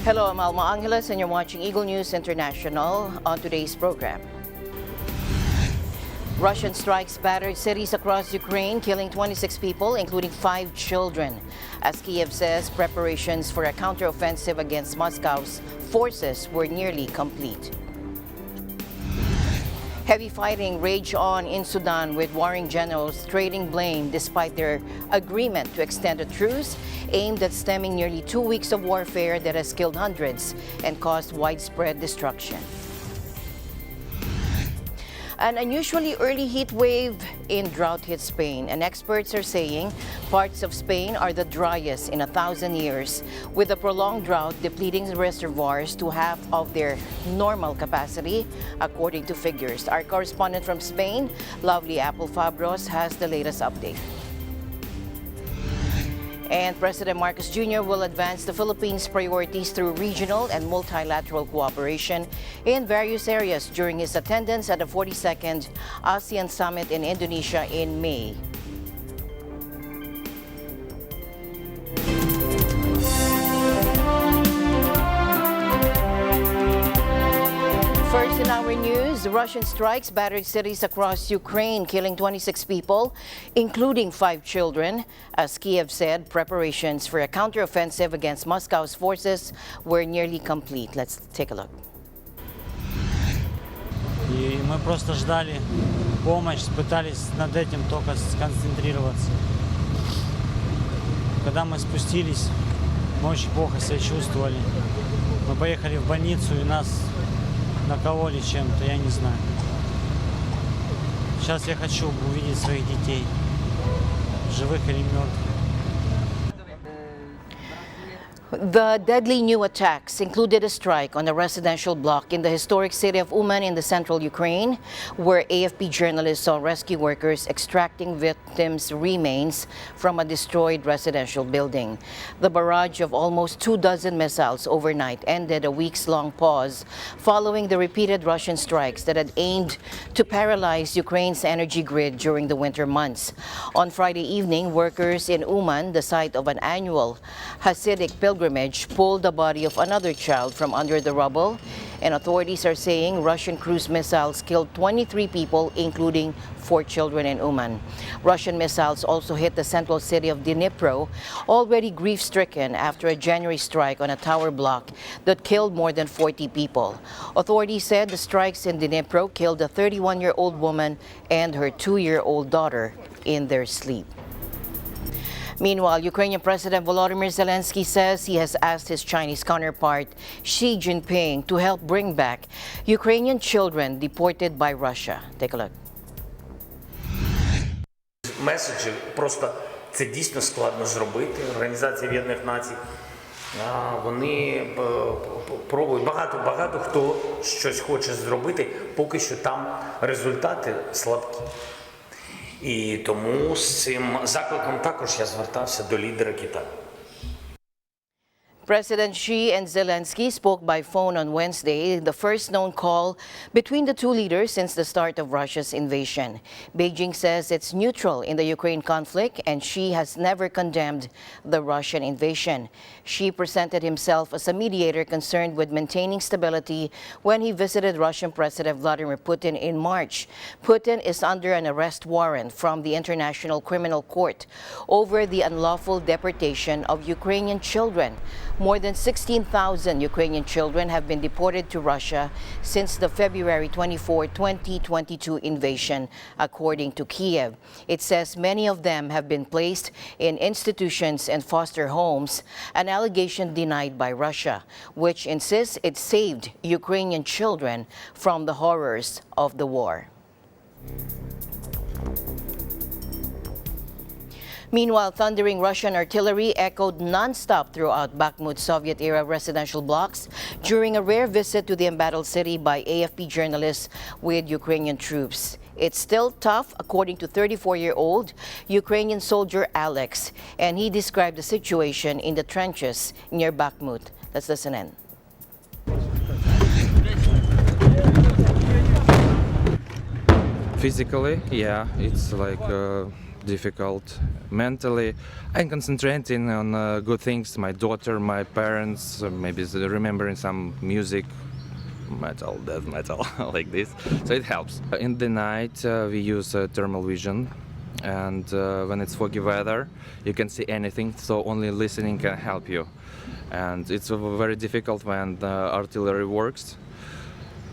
Hello, I'm Alma Angeles and you're watching Eagle News International. On today's program, Russian strikes battered cities across Ukraine, killing 26 people, including 5 children. As Kiev says, preparations for a counteroffensive against Moscow's forces were nearly complete. Heavy fighting raged on in Sudan, with warring generals trading blame despite their agreement to extend a truce aimed at stemming nearly 2 weeks of warfare that has killed hundreds and caused widespread destruction. An unusually early heat wave in drought hit Spain, and experts are saying parts of Spain are the driest in 1,000 years, with a prolonged drought depleting reservoirs to half of their normal capacity, according to figures. Our correspondent from Spain, Lovely Apple Fabros, has the latest update. And President Marcos Jr. will advance the Philippines' priorities through regional and multilateral cooperation in various areas during his attendance at the 42nd ASEAN Summit in Indonesia in May. First in our news, Russian strikes battered cities across Ukraine, killing 26 people, including 5 children. As Kiev said, preparations for a counteroffensive against Moscow's forces were nearly complete. Let's take a look. И мы просто ждали помощь, пытались над этим только сконцентрироваться. Когда мы спустились, мы очень плохо себя чувствовали. Мы поехали в больницу, и нас накололи чем-то, я не знаю. Сейчас я хочу увидеть своих детей, живых или мертвых. The deadly new attacks included a strike on a residential block in the historic city of Uman in the central Ukraine, where AFP journalists saw rescue workers extracting victims' remains from a destroyed residential building. The barrage of almost 24 missiles overnight ended a weeks-long pause following the repeated Russian strikes that had aimed to paralyze Ukraine's energy grid during the winter months. On Friday evening, workers in Uman, the site of an annual Hasidic pilgrimage, pulled the body of another child from under the rubble, and authorities are saying Russian cruise missiles killed 23 people, including 4 children in Uman. Russian missiles also hit the central city of Dnipro, already grief-stricken after a January strike on a tower block that killed more than 40 people. Authorities said the strikes in Dnipro killed a 31-year-old woman and her 2-year-old daughter in their sleep. Meanwhile, Ukrainian President Volodymyr Zelensky says he has asked his Chinese counterpart Xi Jinping to help bring back Ukrainian children deported by Russia. Take a look. Меседжі просто це дійсно складно зробити. Організація Об'єднаних Націй, вони пробують, багато хто щось хоче зробити, поки що там результати слабкі. І тому з цим закликом також я звертався до лідера Китаю. President Xi and Zelensky spoke by phone on Wednesday, the first known call between the two leaders since the start of Russia's invasion. Beijing says it's neutral in the Ukraine conflict, and Xi has never condemned the Russian invasion. Xi presented himself as a mediator concerned with maintaining stability when he visited Russian President Vladimir Putin in March. Putin is under an arrest warrant from the International Criminal Court over the unlawful deportation of Ukrainian children. More than 16,000 Ukrainian children have been deported to Russia since the February 24, 2022 invasion, according to Kiev. It says many of them have been placed in institutions and foster homes, an allegation denied by Russia, which insists it saved Ukrainian children from the horrors of the war. Meanwhile, thundering Russian artillery echoed non-stop throughout Bakhmut's Soviet-era residential blocks during a rare visit to the embattled city by AFP journalists with Ukrainian troops. It's still tough, according to 34-year-old Ukrainian soldier Alex, and he described the situation in the trenches near Bakhmut. Let's listen in. Physically, yeah, it's like difficult mentally. I'm concentrating on good things, my daughter, my parents, maybe remembering some music, metal, death metal, like this, so it helps. In the night we use thermal vision, and when it's foggy weather you can see anything, so only listening can help you. And it's very difficult when the artillery works,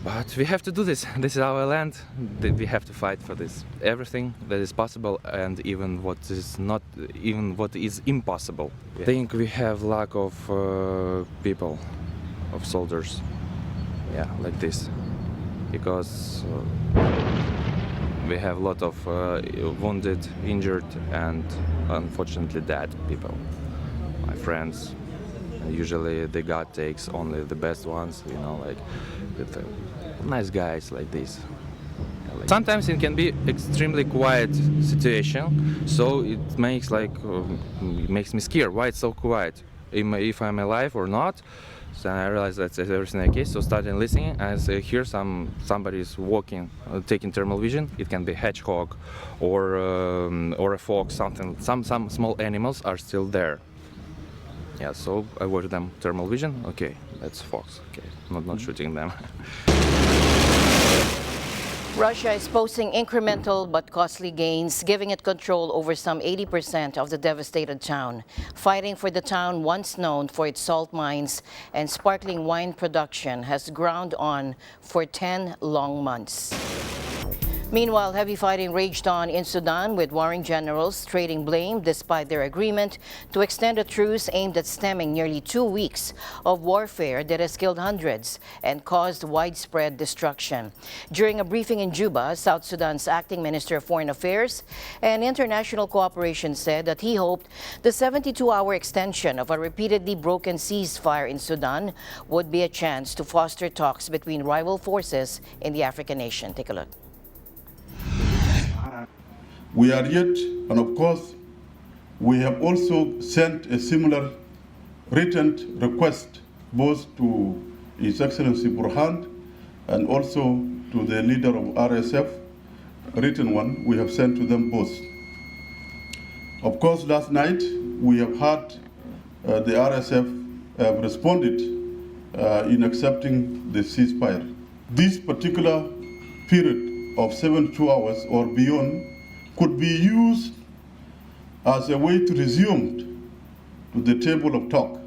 but we have to do this. This is our land, we have to fight for this. Everything that is possible, and even what is not, even what is impossible. I think we have lack of people, of soldiers. Yeah, like this, because we have a lot of wounded, injured, and unfortunately dead people. My friends, usually the God takes only the best ones, you know, like with nice guys like this. Sometimes it can be extremely quiet situation, so it makes it makes me scared. Why it's so quiet? If I'm alive or not? So I realized that's everything okay. So starting listening, as I hear somebody is walking, taking thermal vision. It can be hedgehog, or a fox. Something. Some small animals are still there. Yeah. So I watch them thermal vision. Okay, that's fox. Okay, not shooting them. Russia is posting incremental but costly gains, giving it control over some 80% of the devastated town. Fighting for the town, once known for its salt mines and sparkling wine production, has ground on for 10 long months. Meanwhile, heavy fighting raged on in Sudan, with warring generals trading blame despite their agreement to extend a truce aimed at stemming nearly 2 weeks of warfare that has killed hundreds and caused widespread destruction. During a briefing in Juba, South Sudan's acting Minister of Foreign Affairs and International Cooperation said that he hoped the 72-hour extension of a repeatedly broken ceasefire in Sudan would be a chance to foster talks between rival forces in the African nation. Take a look. We are yet, and of course, we have also sent a similar written request both to His Excellency Burhan and also to the leader of RSF, written one, we have sent to them both. Of course, last night we have heard the RSF have responded in accepting the ceasefire. This particular period of 72 hours or beyond could be used as a way to resume to the table of talk.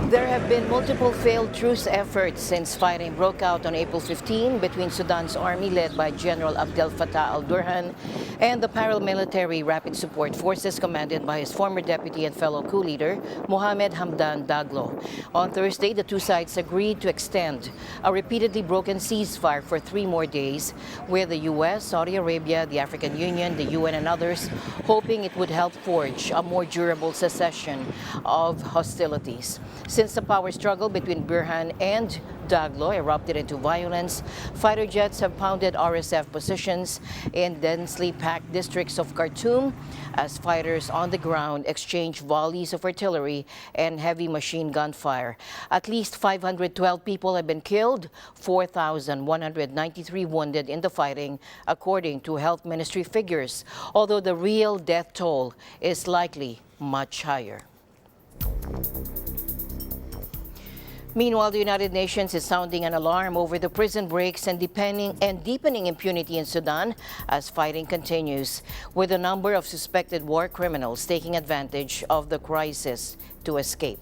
There have been multiple failed truce efforts since fighting broke out on April 15 between Sudan's army led by General Abdel Fattah al-Burhan and the paramilitary Rapid Support Forces commanded by his former deputy and fellow coup leader, Mohamed Hamdan Daglo. On Thursday, the two sides agreed to extend a repeatedly broken ceasefire for 3 more days, with the U.S., Saudi Arabia, the African Union, the UN, and others hoping it would help forge a more durable cessation of hostilities. Since the power struggle between Burhan and Daglo erupted into violence, fighter jets have pounded RSF positions in densely packed districts of Khartoum as fighters on the ground exchange volleys of artillery and heavy machine gun fire. At least 512 people have been killed, 4,193 wounded in the fighting, according to Health Ministry figures, although the real death toll is likely much higher. Meanwhile, the United Nations is sounding an alarm over the prison breaks and deepening impunity in Sudan as fighting continues, with a number of suspected war criminals taking advantage of the crisis to escape.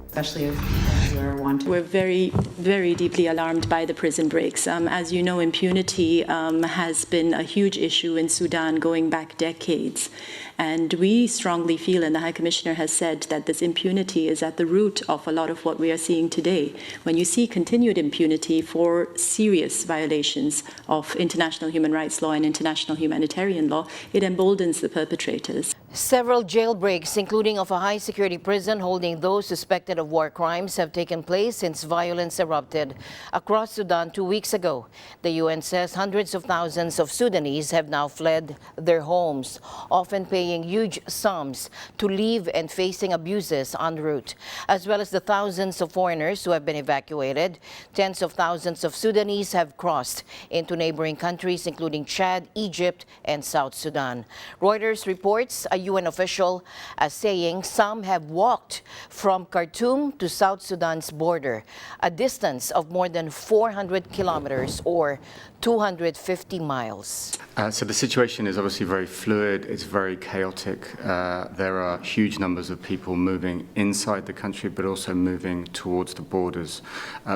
Especially if we're very, very deeply alarmed by the prison breaks. As you know, impunity has been a huge issue in Sudan going back decades. And we strongly feel, and the High Commissioner has said, that this impunity is at the root of a lot of what we are seeing today. When you see continued impunity for serious violations of international human rights law and international humanitarian law, it emboldens the perpetrators. Several jailbreaks, including of a high-security prison holding those suspected of war crimes, have taken place since violence erupted across Sudan 2 weeks ago. The UN says hundreds of thousands of Sudanese have now fled their homes, often paying huge sums to leave and facing abuses en route, as well as the thousands of foreigners who have been evacuated. Tens of thousands of Sudanese have crossed into neighboring countries, including Chad, Egypt, and South Sudan. Reuters reports a UN official as saying some have walked from Khartoum to South Sudan's border, a distance of more than 400 kilometers or 250 miles. So the situation is obviously very fluid, it's very chaotic. There are huge numbers of people moving inside the country, but also moving towards the borders.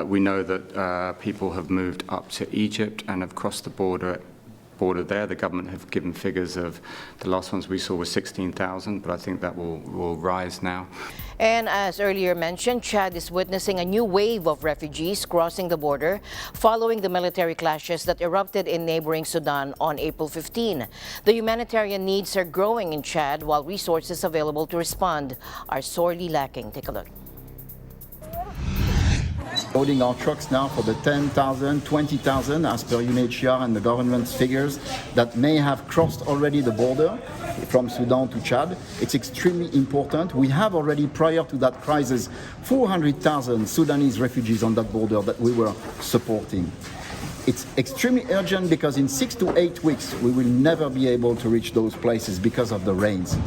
We know that people have moved up to Egypt and have crossed the border there. The government have given figures of, the last ones we saw were 16,000, but I think that will rise now. And as earlier mentioned, Chad is witnessing a new wave of refugees crossing the border following the military clashes that erupted in neighboring Sudan on April 15. The humanitarian needs are growing in Chad while resources available to respond are sorely lacking. Take a look. Loading our trucks now for the 10,000, 20,000 as per UNHCR and the government's figures that may have crossed already the border from Sudan to Chad. It's extremely important. We have already, prior to that crisis, 400,000 Sudanese refugees on that border that we were supporting. It's extremely urgent because in 6 to 8 weeks we will never be able to reach those places because of the rains.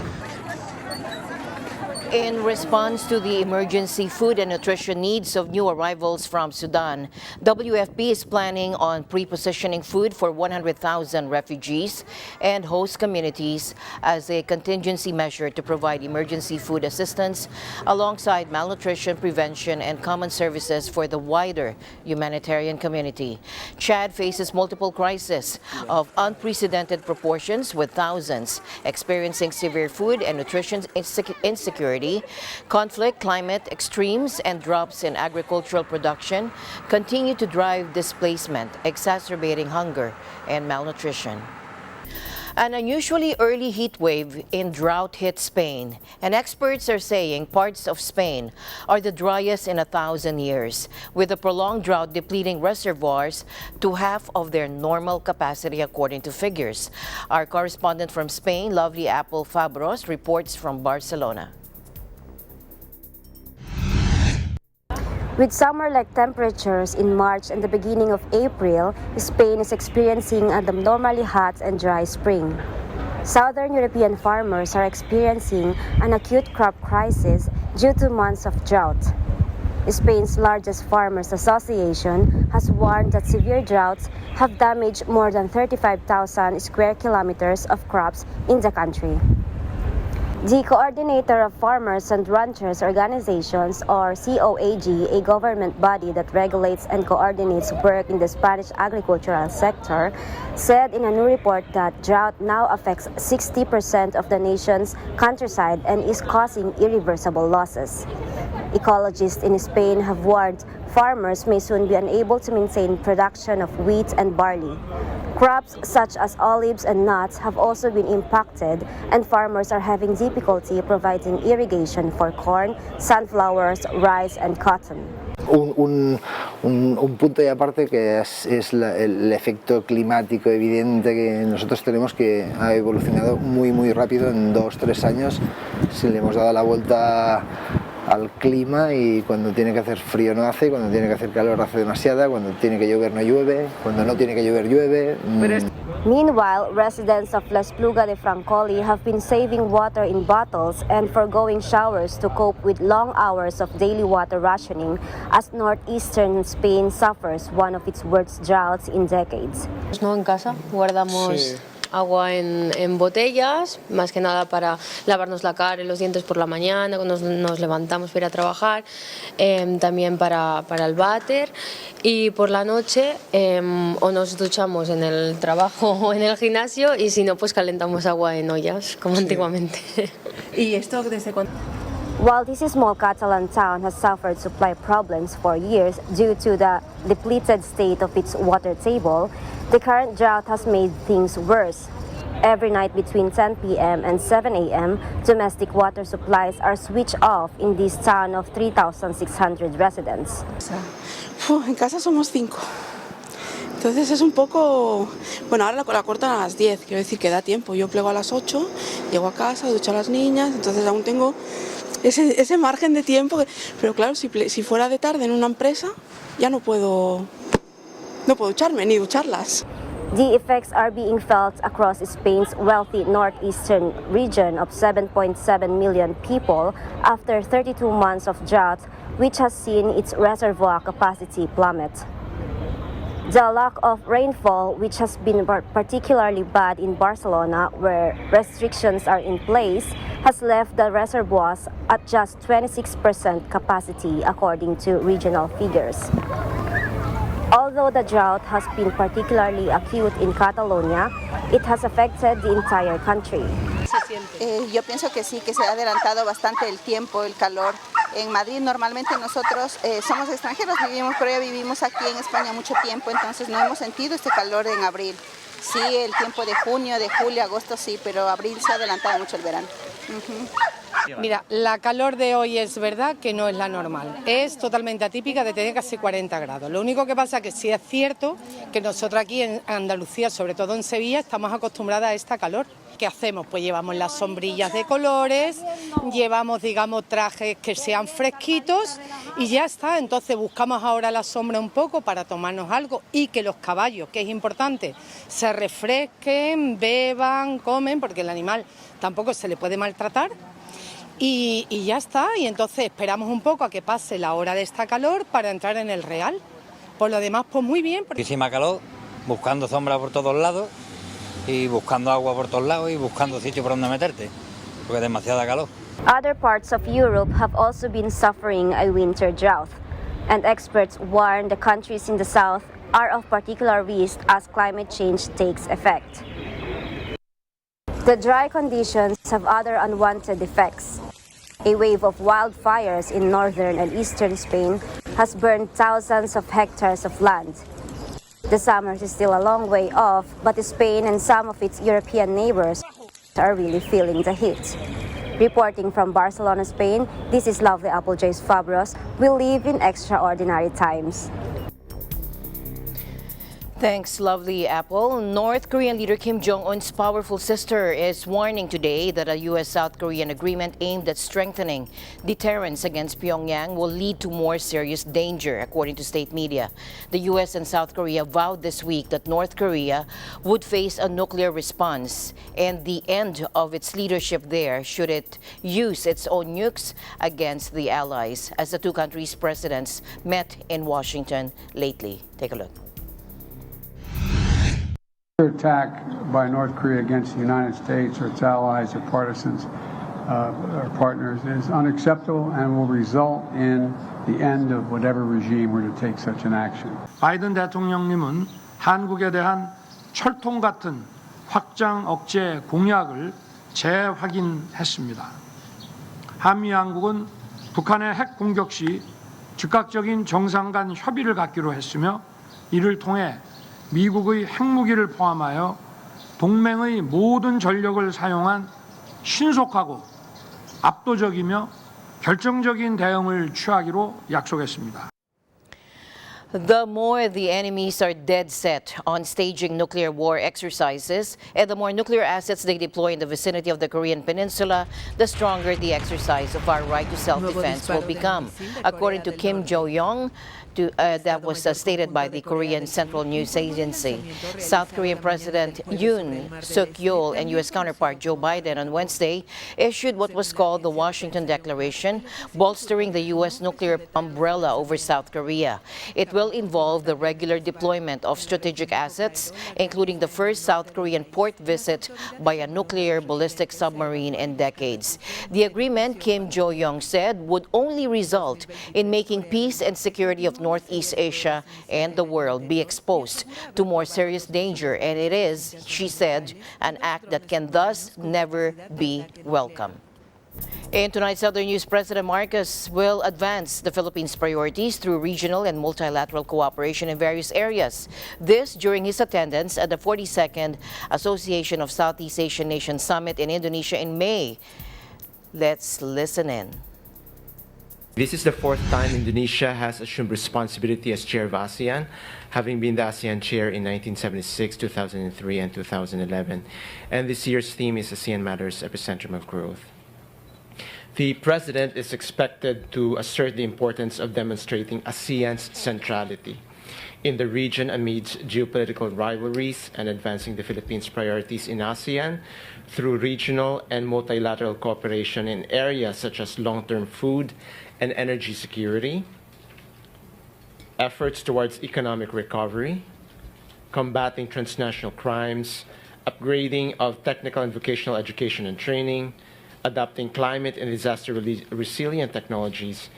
In response to the emergency food and nutrition needs of new arrivals from Sudan, WFP is planning on pre-positioning food for 100,000 refugees and host communities as a contingency measure to provide emergency food assistance alongside malnutrition prevention and common services for the wider humanitarian community. Chad faces multiple crises of unprecedented proportions, with thousands experiencing severe food and nutrition insecurity. Conflict, climate extremes, and drops in agricultural production continue to drive displacement, exacerbating hunger and malnutrition. An unusually early heat wave in drought hit Spain, and experts are saying parts of Spain are the driest in 1,000 years, with a prolonged drought depleting reservoirs to half of their normal capacity, according to figures. Our correspondent from Spain, Lovely Apple Fabros, reports from Barcelona. With summer-like temperatures in March and the beginning of April, Spain is experiencing an abnormally hot and dry spring. Southern European farmers are experiencing an acute crop crisis due to months of drought. Spain's largest farmers association has warned that severe droughts have damaged more than 35,000 square kilometers of crops in the country. The Coordinator of Farmers and Ranchers Organizations, or COAG, a government body that regulates and coordinates work in the Spanish agricultural sector, said in a new report that drought now affects 60% of the nation's countryside and is causing irreversible losses. Ecologists in Spain have warned farmers may soon be unable to maintain production of wheat and barley. Crops such as olives and nuts have also been impacted, and farmers are having difficulty providing irrigation for corn, sunflowers, rice, and cotton. Un punto y aparte que es el efecto climático evidente que nosotros tenemos, que ha evolucionado muy rápido en 2-3 años. Si le hemos dado la vuelta al clima, y cuando tiene que hacer frío no hace, cuando tiene que hacer calor hace demasiada, cuando tiene que llover no llueve, cuando no tiene que llover llueve. Meanwhile, residents of La Espluga de Francolí have been saving water in bottles and foregoing showers to cope with long hours of daily water rationing as northeastern Spain suffers one of its worst droughts in decades. No, en casa guardamos agua en botellas, más que nada para lavarnos la cara y los dientes por la mañana cuando nos levantamos para ir a trabajar, también para el váter, y por la noche o nos duchamos en el trabajo o en el gimnasio, y si no, pues calentamos agua en ollas como antiguamente. ¿Y esto desde cuándo? While this small Catalan town has suffered supply problems for years due to the depleted state of its water table, the current drought has made things worse. Every night between 10 p.m. and 7 a.m., domestic water supplies are switched off in this town of 3,600 residents. En casa somos 5. Entonces es un poco... Bueno, ahora la cortan a las 10, quiero decir que da tiempo. Yo plego a las 8, llego a casa, ducho a las niñas, entonces aún tengo ese margen de tiempo. Pero claro, si fuera de tarde en una empresa, ya no puedo ducharme ni ducharlas. The effects are being felt across Spain's wealthy northeastern region of 7.7 million people after 32 months of drought, which has seen its reservoir capacity plummet. The lack of rainfall, which has been particularly bad in Barcelona, where restrictions are in place, has left the reservoirs at just 26% capacity, according to regional figures. Although the drought has been particularly acute in Catalonia, it has affected the entire country. Yo pienso que sí, que se ha adelantado bastante el tiempo, el calor. En Madrid normalmente nosotros somos extranjeros, pero ya vivimos aquí en España mucho tiempo, entonces no hemos sentido este calor en abril. Sí, el tiempo de junio, de julio, agosto sí, pero abril se ha adelantado mucho el verano. Mira, la calor de hoy es verdad que no es la normal, es totalmente atípica de tener casi 40 grados. Lo único que pasa es que sí es cierto que nosotros aquí en Andalucía, sobre todo en Sevilla, estamos acostumbradas a esta calor. ¿Qué hacemos? Pues llevamos las sombrillas de colores, llevamos, digamos, trajes que sean fresquitos y ya está. Entonces buscamos ahora la sombra un poco para tomarnos algo y que los caballos, que es importante, se refresquen, beban, comen, porque el animal tampoco se le puede maltratar. Y ya está, y entonces esperamos un poco a que pase la hora de esta calor para entrar en el real. Por lo demás, pues muy bien. Muchísima calor, buscando sombra por todos lados y buscando agua por todos lados y buscando sitio por donde meterte, porque es demasiada calor. Other parts of Europe have also been suffering a winter drought, and experts warn the countries in the south are of particular risk as climate change takes effect. The dry conditions have other unwanted effects. A wave of wildfires in northern and eastern Spain has burned thousands of hectares of land. The summer is still a long way off, but Spain and some of its European neighbors are really feeling the heat. Reporting from Barcelona, Spain, this is Lovely Applejays Fabros. We live in extraordinary times. Thanks, Lovely Apple. North Korean leader Kim Jong-un's powerful sister is warning today that a U.S.-South Korean agreement aimed at strengthening deterrence against Pyongyang will lead to more serious danger, according to state media. The U.S. and South Korea vowed this week that North Korea would face a nuclear response and the end of its leadership there should it use its own nukes against the allies, as the two countries' presidents met in Washington lately. Take a look. Attack by North Korea against the United States or its allies or partisans or partners is unacceptable and will result in the end of whatever regime were to take such an action. 바이든 대통령님은 한국에 대한 철통 같은 확장 억제 공약을 재확인했습니다. 한미 양국은 북한의 핵 공격 시 즉각적인 정상 간 협의를 갖기로 했으며 이를 통해 미국의 핵무기를 포함하여 동맹의 모든 전력을 사용한 신속하고 압도적이며 결정적인 대응을 취하기로 약속했습니다. The more the enemies are dead set on staging nuclear war exercises, and the more nuclear assets they deploy in the vicinity of the Korean Peninsula, the stronger the exercise of our right to self-defense will become, according to Kim Jo-young. That was stated by the Korean Central News Agency. South Korean President Yoon Suk-yeol and U.S. counterpart Joe Biden on Wednesday issued what was called the Washington Declaration, bolstering the U.S. nuclear umbrella over South Korea. It will involve the regular deployment of strategic assets, including the first South Korean port visit by a nuclear ballistic submarine in decades. The agreement, Kim Jo-young said, would only result in making peace and security of Northeast Asia and the world be exposed to more serious danger, and it is, she said, an act that can thus never be welcome. In tonight's other news, President Marcos will advance the Philippines' priorities through regional and multilateral cooperation in various areas. This during his attendance at the 42nd Association of Southeast Asian Nations Summit in Indonesia in May. Let's listen in. This is the fourth time Indonesia has assumed responsibility as chair of ASEAN, having been the ASEAN chair in 1976, 2003, and 2011. And this year's theme is ASEAN Matters, Epicentrum of Growth. The President is expected to assert the importance of demonstrating ASEAN's centrality in the region amidst geopolitical rivalries and advancing the Philippines' priorities in ASEAN through regional and multilateral cooperation in areas such as long-term food and energy security, efforts towards economic recovery, combating transnational crimes, upgrading of technical and vocational education and training, adopting climate and disaster resilient technologies,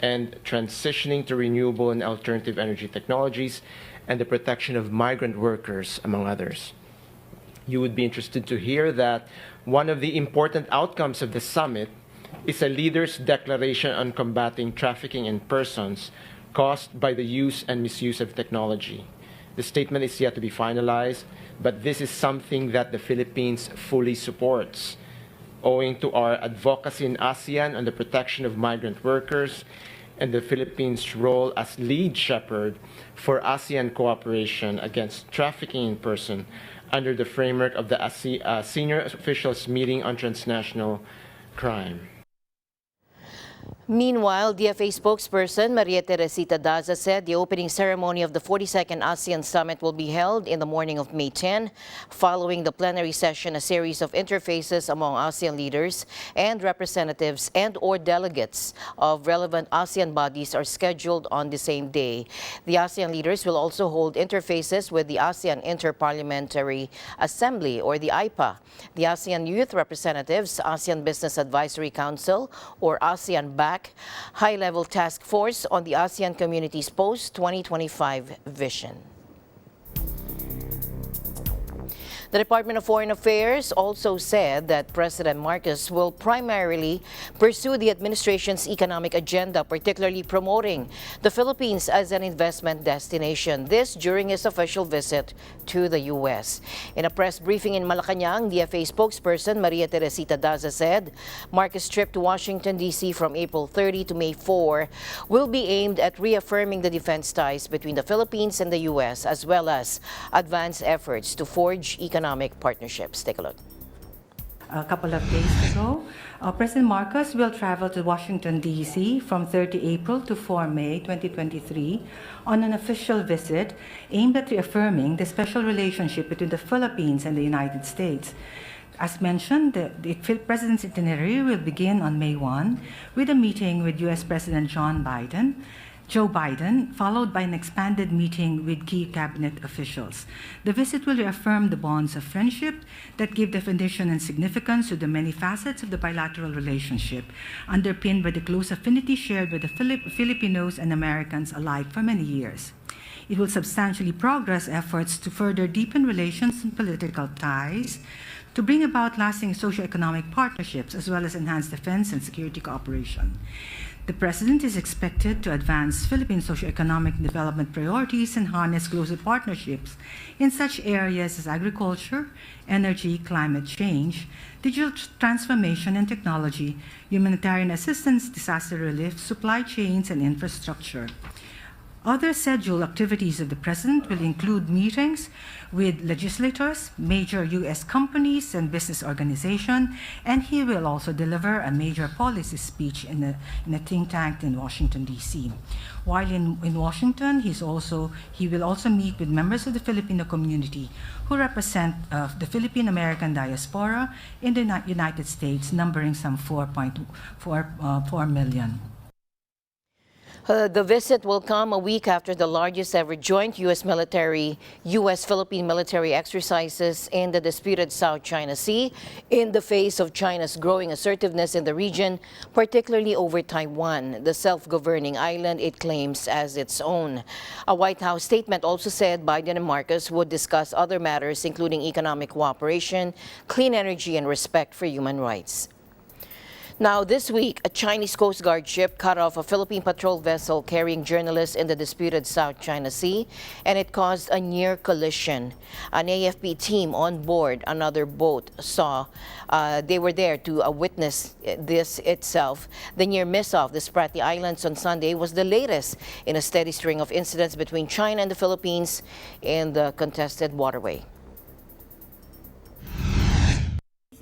and transitioning to renewable and alternative energy technologies, and the protection of migrant workers, among others. You would be interested to hear that one of the important outcomes of the summit is a leader's declaration on combating trafficking in persons caused by the use and misuse of technology. The statement is yet to be finalized, but this is something that the Philippines fully supports, owing to our advocacy in ASEAN on the protection of migrant workers and the Philippines' role as lead shepherd for ASEAN cooperation against trafficking in person under the framework of the Senior Officials Meeting on Transnational Crime. Meanwhile, DFA spokesperson Maria Teresita Daza said the opening ceremony of the 42nd ASEAN Summit will be held in the morning of May 10. Following the plenary session, a series of interfaces among ASEAN leaders and representatives and/or delegates of relevant ASEAN bodies are scheduled on the same day. The ASEAN leaders will also hold interfaces with the ASEAN Interparliamentary Assembly, or the IPA, the ASEAN Youth Representatives, ASEAN Business Advisory Council, or ASEAN-BAC, high-level task force on the ASEAN Community's post-2025 vision. The Department of Foreign Affairs also said that President Marcos will primarily pursue the administration's economic agenda, particularly promoting the Philippines as an investment destination. This during his official visit to the U.S. In a press briefing in Malacanang, DFA spokesperson Maria Teresita Daza said Marcos' trip to Washington, D.C. from April 30 to May 4 will be aimed at reaffirming the defense ties between the Philippines and the U.S., as well as advance efforts to forge economic partnerships. Take a look. A couple of days ago, President Marcos will travel to Washington, D.C. from 30 April to 4 May 2023 on an official visit aimed at reaffirming the special relationship between the Philippines and the United States. As mentioned, the President's itinerary will begin on May 1 with a meeting with U.S. President Joe Biden, followed by an expanded meeting with key cabinet officials. The visit will reaffirm the bonds of friendship that give definition and significance to the many facets of the bilateral relationship, underpinned by the close affinity shared by the Filipinos and Americans alike for many years. It will substantially progress efforts to further deepen relations and political ties, to bring about lasting socio-economic partnerships, as well as enhance defense and security cooperation. The President is expected to advance Philippine socio-economic development priorities and harness closer partnerships in such areas as agriculture, energy, climate change, digital transformation and technology, humanitarian assistance, disaster relief, supply chains, and infrastructure. Other scheduled activities of the President will include meetings with legislators, major U.S. companies and business organizations, and he will also deliver a major policy speech in a think tank in Washington, D.C. While in Washington, he will also meet with members of the Filipino community who represent the Philippine-American diaspora in the United States, numbering some 4.4 million. The visit will come a week after the largest ever joint U.S.-Philippine military exercises in the disputed South China Sea, in the face of China's growing assertiveness in the region, particularly over Taiwan, the self-governing island it claims as its own. A White House statement also said Biden and Marcos would discuss other matters, including economic cooperation, clean energy, and respect for human rights. Now, this week, a Chinese Coast Guard ship cut off a Philippine patrol vessel carrying journalists in the disputed South China Sea, and it caused a near collision. An AFP team on board another boat they were there to witness this itself. The near miss off the Spratly Islands on Sunday was the latest in a steady string of incidents between China and the Philippines in the contested waterway.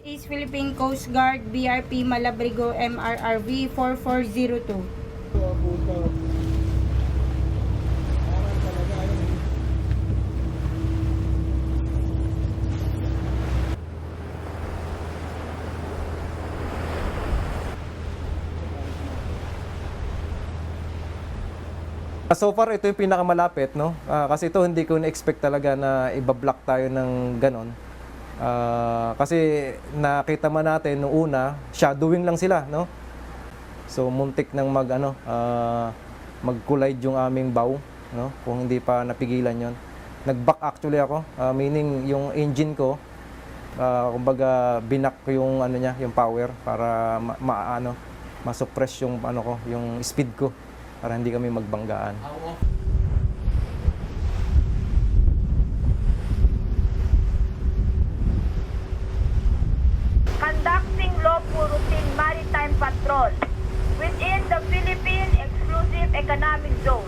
Is Philippine Coast Guard BRP Malabrigo MRRV 4402. So far, ito yung pinakamalapit, no? Kasi ito hindi ko na-expect talaga na ibablock tayo ng ganon. Kasi nakita man natin nung una, shadowing lang sila, no? So muntik nang mag-collide yung aming bow, no? Kung hindi pa napigilan yon. Nag-back actually ako, meaning yung engine ko, kumbaga binak ko yung yung power para ma-suppress yung yung speed ko para hindi kami magbanggaan. Conducting lawful routine maritime patrol within the Philippine Exclusive Economic Zone.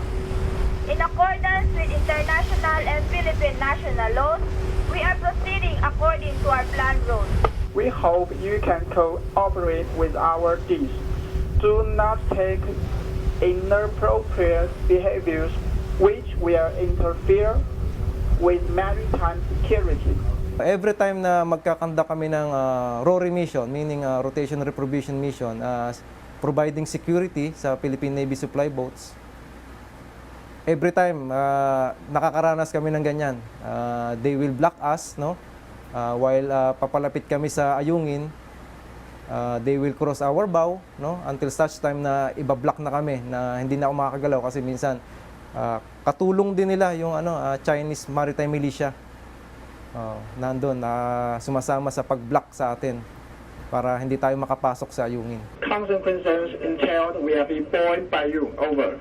In accordance with international and Philippine national laws, we are proceeding according to our planned route. We hope you can cooperate with our teams. Do not take inappropriate behaviors which will interfere with maritime security. Every time na magkakandak kami ng RORI mission, meaning Rotation Reprovision Mission, providing security sa Philippine Navy supply boats, every time nakakaranas kami ng ganyan. They will block us, no? While papalapit kami sa ayungin, they will cross our bow, no? Until such time na ibablock na kami, na hindi na ako makakagalaw kasi minsan katulong din nila yung Chinese Maritime Militia. Nandun sumasama sa pag-block sa atin para hindi tayo makapasok sa ayungin. Consequences entailed we have been informed by you. Over.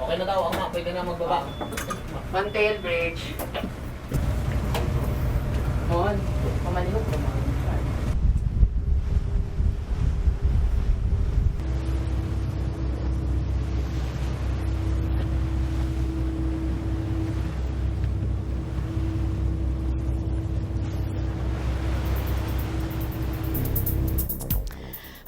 Okay na daw, pwede na magbaba. One tail bridge. On. Pamalihog ko.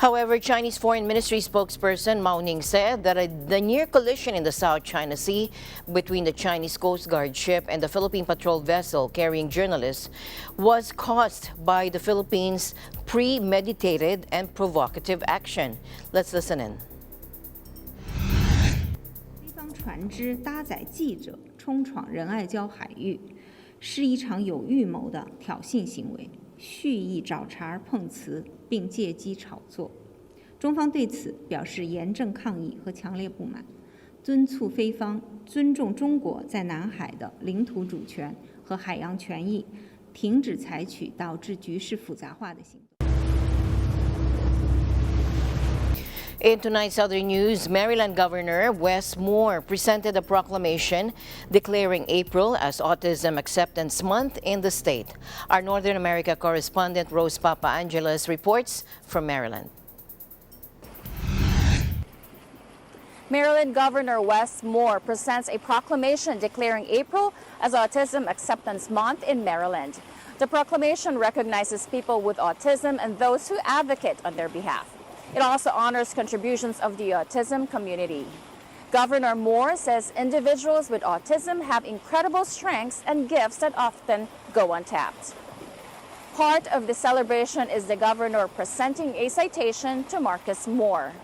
However, Chinese Foreign Ministry spokesperson Mao Ning said that the near collision in the South China Sea between the Chinese Coast Guard ship and the Philippine patrol vessel carrying journalists was caused by the Philippines' premeditated and provocative action. Let's listen in. 西方船只搭载记者冲闯仁爱礁海域，是一场有预谋的挑衅行为，蓄意找茬碰瓷，并借机炒作。中方对此表示严正抗议和强烈不满，敦促菲方尊重中国在南海的领土主权和海洋权益，停止采取导致局势复杂化的行动。 In tonight's other news, Maryland Governor Wes Moore presented a proclamation declaring April as Autism Acceptance Month in the state. Our Northern America correspondent Rose Papa Angeles reports from Maryland. Maryland Governor Wes Moore presents a proclamation declaring April as Autism Acceptance Month in Maryland. The proclamation recognizes people with autism and those who advocate on their behalf. It also honors contributions of the autism community. Governor Moore says individuals with autism have incredible strengths and gifts that often go untapped. Part of the celebration is the governor presenting a citation to Marcus Moore.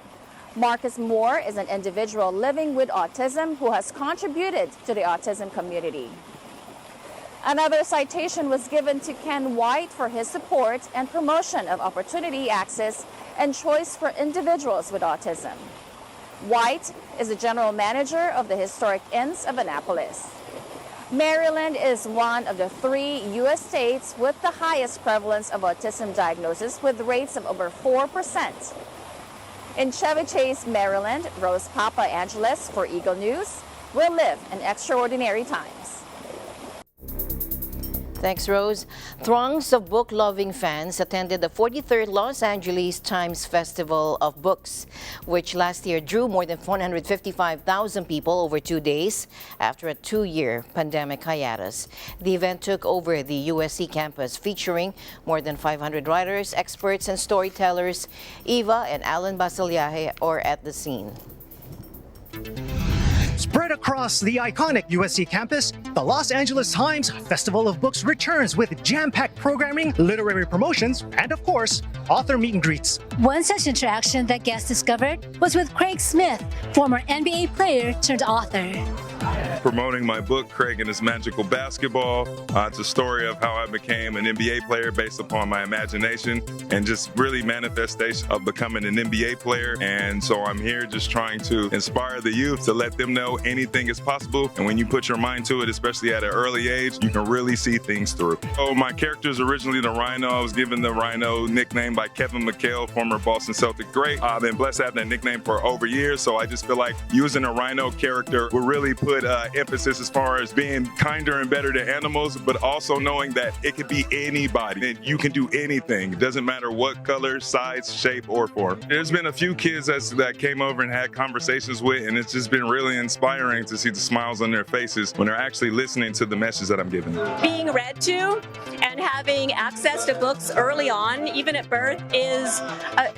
Marcus Moore is an individual living with autism who has contributed to the autism community. Another citation was given to Ken White for his support and promotion of opportunity access and choice for individuals with autism. White is the general manager of the Historic Inns of Annapolis. Maryland is one of the 3 U.S. states with the highest prevalence of autism diagnosis with rates of over 4%. In Chevy Chase, Maryland, Rose Papa Angeles for Eagle News. We'll live in extraordinary times. Thanks, Rose. Throngs of book-loving fans attended the 43rd Los Angeles Times Festival of Books, which last year drew more than 155,000 people over 2 days after a 2-year pandemic hiatus. The event took over the USC campus, featuring more than 500 writers, experts, and storytellers. Eva and Alan Basilaje are at the scene. Spread across the iconic USC campus, the Los Angeles Times Festival of Books returns with jam-packed programming, literary promotions, and of course, author meet and greets. One such interaction that guests discovered was with Craig Smith, former NBA player turned author. Promoting my book, Craig and His Magical Basketball. It's a story of how I became an NBA player based upon my imagination and just really manifestation of becoming an NBA player. And so I'm here just trying to inspire the youth to let them know anything is possible. And when you put your mind to it, especially at an early age, you can really see things through. So my character is originally the Rhino. I was given the Rhino nickname by Kevin McHale, former Boston Celtic great. I've been blessed to have that nickname for over years. So I just feel like using a Rhino character will really put emphasis as far as being kinder and better to animals, but also knowing that it could be anybody and you can do anything. It doesn't matter what color, size, shape, or form. There's been a few kids that came over and had conversations with, and it's just been really inspiring to see the smiles on their faces when they're actually listening to the message that I'm giving them. Being read to and having access to books early on, even at birth, is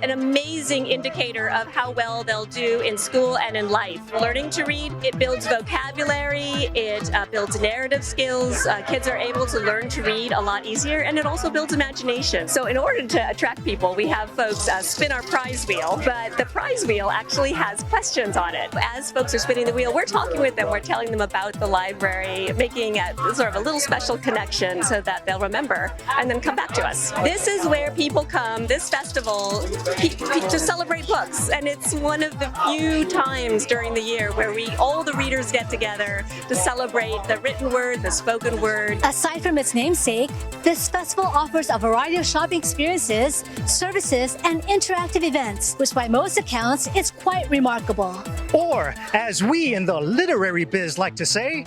an amazing indicator of how well they'll do in school and in life. Learning to read, it builds vocabulary, it builds narrative skills. Kids are able to learn to read a lot easier, and it also builds imagination. So in order to attract people, we have folks spin our prize wheel, but the prize wheel actually has questions on it. As folks are spinning the wheel, we're talking with them, we're telling them about the library, making sort of a little special connection so that they'll remember and then come back to us. This is where people come, this festival, to celebrate books, and it's one of the few times during the year where all the readers get together to celebrate the written word, the spoken word. Aside from its namesake, this festival offers a variety of shopping experiences, services, and interactive events, which by most accounts, is quite remarkable. Or, as we in the literary biz like to say,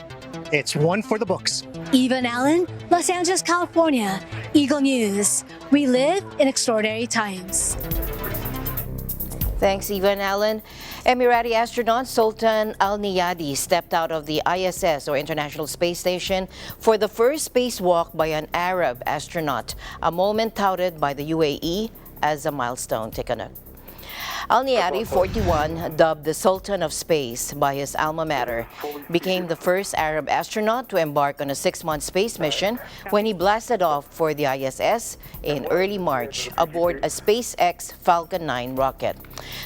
it's one for the books. Eva and Allen, Los Angeles, California, Eagle News. We live in extraordinary times. Thanks, Eva and Allen. Emirati astronaut Sultan Al Niyadi stepped out of the ISS, or International Space Station, for the first spacewalk by an Arab astronaut, a moment touted by the UAE as a milestone. Take a note. Al Niyadi, 41, dubbed the Sultan of Space by his alma mater, became the first Arab astronaut to embark on a 6-month space mission when he blasted off for the ISS in early March aboard a SpaceX Falcon 9 rocket.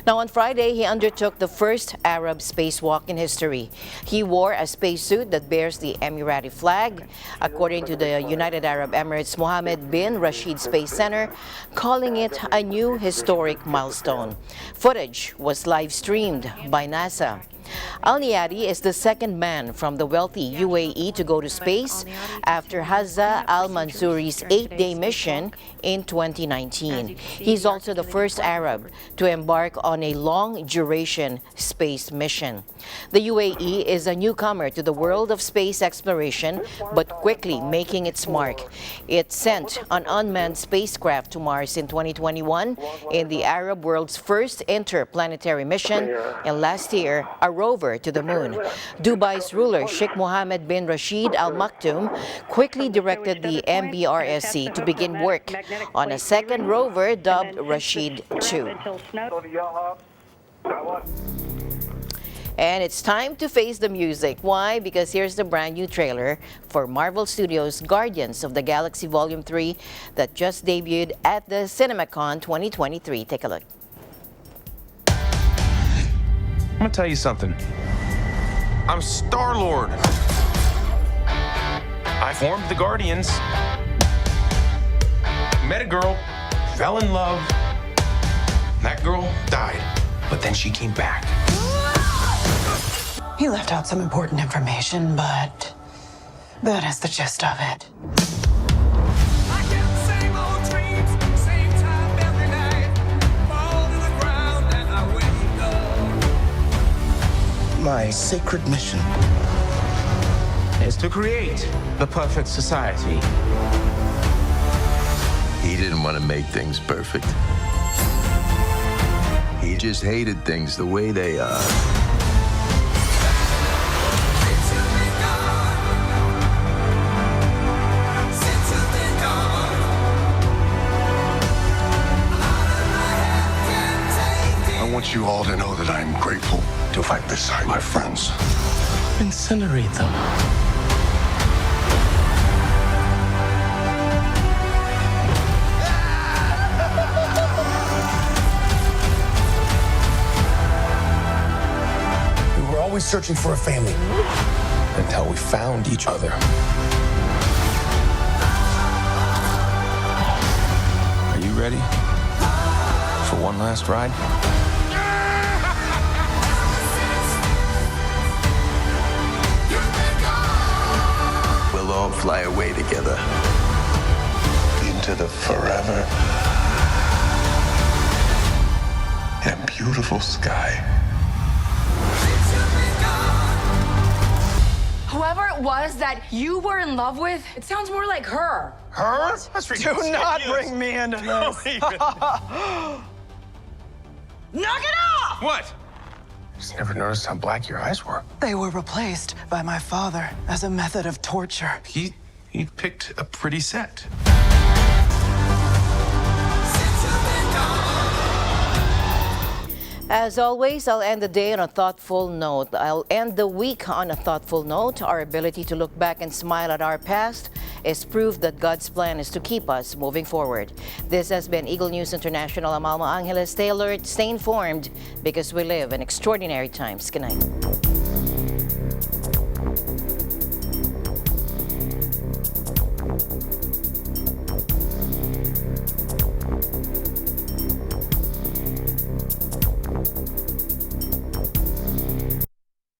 Now, on Friday, he undertook the first Arab spacewalk in history. He wore a spacesuit that bears the Emirati flag, according to the United Arab Emirates Mohammed bin Rashid Space Center, calling it a new historic milestone. Footage was live-streamed by NASA. Al Niyadi is the second man from the wealthy UAE to go to space after Hazza Al Mansouri's 8-day mission in 2019. He's also the first Arab to embark on a long-duration space mission. The UAE is a newcomer to the world of space exploration, but quickly making its mark. It sent an unmanned spacecraft to Mars in 2021 in the Arab world's first interplanetary mission, and last year, a rover to the moon. Dubai's ruler, Sheikh Mohammed bin Rashid Al Maktoum, quickly directed the MBRSC to begin work on a second rover dubbed Rashid 2. And it's time to face the music. Why? Because here's the brand new trailer for Marvel Studios' Guardians of the Galaxy Volume 3 that just debuted at the CinemaCon 2023. Take a look. I'm gonna tell you something. I'm Star-Lord. I formed the Guardians. Met a girl, fell in love. That girl died, but then she came back. He left out some important information, but that is the gist of it. my sacred mission is to create the perfect society. He didn't want to make things perfect. He just hated things the way they are. I want you all to know that I'm grateful to fight beside my friends. Incinerate them. We were always searching for a family until we found each other. Are you ready for one last ride? We'll all fly away together. Into the forever and beautiful sky. Whoever it was that you were in love with, it sounds more like her. Her? That's ridiculous. Do not bring me into this. Knock it off! What? Just never noticed how black your eyes were. They were replaced by my father as a method of torture. He picked a pretty set. As always, I'll end the day on a thoughtful note. I'll end the week on a thoughtful note. Our ability to look back and smile at our past is proof that God's plan is to keep us moving forward. This has been Eagle News International. I'm Alma Angeles. Stay alert, stay informed, because we live in extraordinary times. Good night.